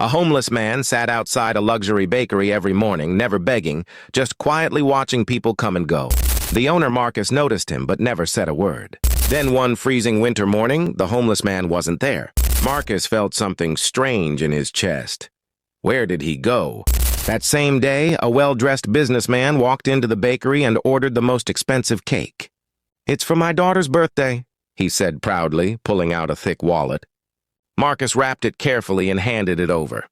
A homeless man sat outside a luxury bakery every morning, never begging, just quietly watching people come and go. The owner, Marcus, noticed him but never said a word. Then one freezing winter morning, the homeless man wasn't there. Marcus felt something strange in his chest. Where did he go? That same day, a well-dressed businessman walked into the bakery and ordered the most expensive cake. "It's for my daughter's birthday," he said proudly, pulling out a thick wallet. Marcus wrapped it carefully and handed it over.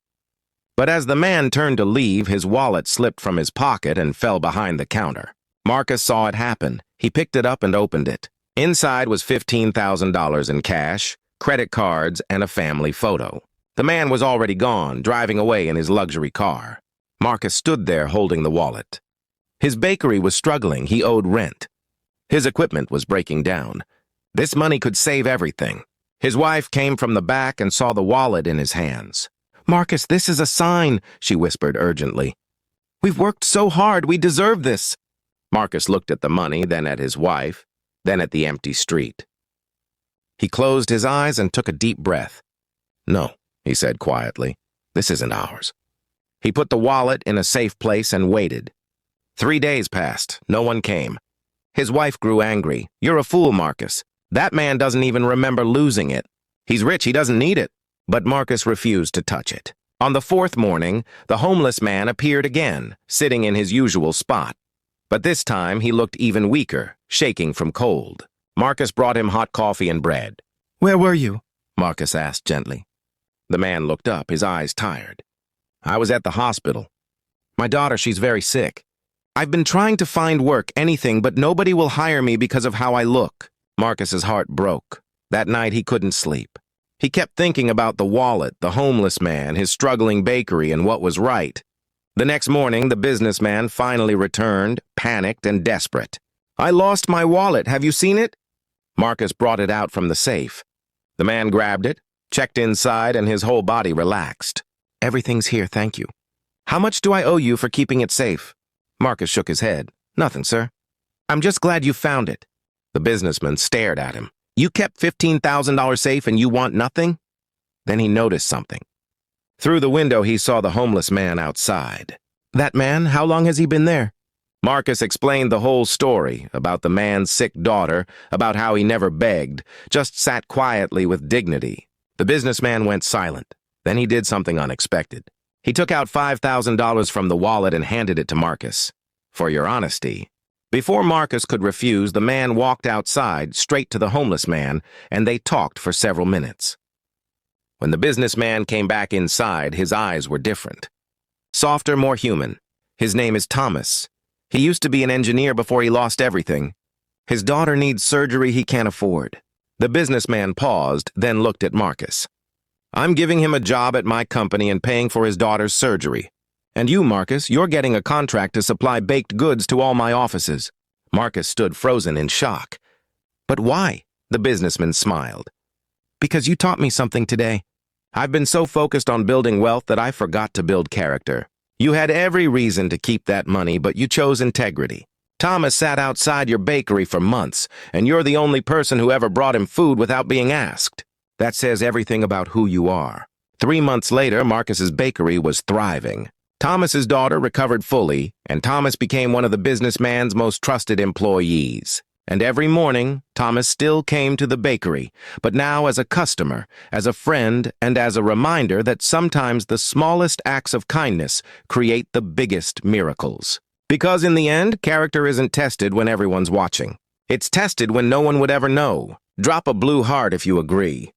But as the man turned to leave, his wallet slipped from his pocket and fell behind the counter. Marcus saw it happen. He picked it up and opened it. Inside was $15,000 in cash, credit cards, and a family photo. The man was already gone, driving away in his luxury car. Marcus stood there holding the wallet. His bakery was struggling. He owed rent. His equipment was breaking down. This money could save everything. His wife came from the back and saw the wallet in his hands. "Marcus, this is a sign," she whispered urgently. "We've worked so hard. We deserve this." Marcus looked at the money, then at his wife, then at the empty street. He closed his eyes and took a deep breath. "No," he said quietly. "This isn't ours." He put the wallet in a safe place and waited. 3 days passed. No one came. His wife grew angry. "You're a fool, Marcus. That man doesn't even remember losing it. He's rich, he doesn't need it." But Marcus refused to touch it. On the 4th morning, the homeless man appeared again, sitting in his usual spot. But this time he looked even weaker, shaking from cold. Marcus brought him hot coffee and bread. "Where were you?" Marcus asked gently. The man looked up, his eyes tired. "I was at the hospital. My daughter, she's very sick. I've been trying to find work, anything, but nobody will hire me because of how I look." Marcus's heart broke. That night he couldn't sleep. He kept thinking about the wallet, the homeless man, his struggling bakery, and what was right. The next morning, the businessman finally returned, panicked and desperate. "I lost my wallet. Have you seen it?" Marcus brought it out from the safe. The man grabbed it, checked inside, and his whole body relaxed. "Everything's here, thank you. How much do I owe you for keeping it safe?" Marcus shook his head. "Nothing, sir. I'm just glad you found it." The businessman stared at him. "You kept $15,000 safe and you want nothing?" Then he noticed something. Through the window, he saw the homeless man outside. "That man, how long has he been there?" Marcus explained the whole story, about the man's sick daughter, about how he never begged, just sat quietly with dignity. The businessman went silent. Then he did something unexpected. He took out $5,000 from the wallet and handed it to Marcus. "For your honesty." Before Marcus could refuse, the man walked outside, straight to the homeless man, and they talked for several minutes. When the businessman came back inside, his eyes were different. Softer, more human. "His name is Thomas. He used to be an engineer before he lost everything. His daughter needs surgery he can't afford." The businessman paused, then looked at Marcus. "I'm giving him a job at my company and paying for his daughter's surgery. And you, Marcus, you're getting a contract to supply baked goods to all my offices." Marcus stood frozen in shock. "But why?" The businessman smiled. "Because you taught me something today. I've been so focused on building wealth that I forgot to build character. You had every reason to keep that money, but you chose integrity. Thomas sat outside your bakery for months, and you're the only person who ever brought him food without being asked. That says everything about who you are." 3 months later, Marcus's bakery was thriving. Thomas's daughter recovered fully, and Thomas became one of the businessman's most trusted employees. And every morning, Thomas still came to the bakery, but now as a customer, as a friend, and as a reminder that sometimes the smallest acts of kindness create the biggest miracles. Because in the end, character isn't tested when everyone's watching. It's tested when no one would ever know. Drop a blue heart if you agree.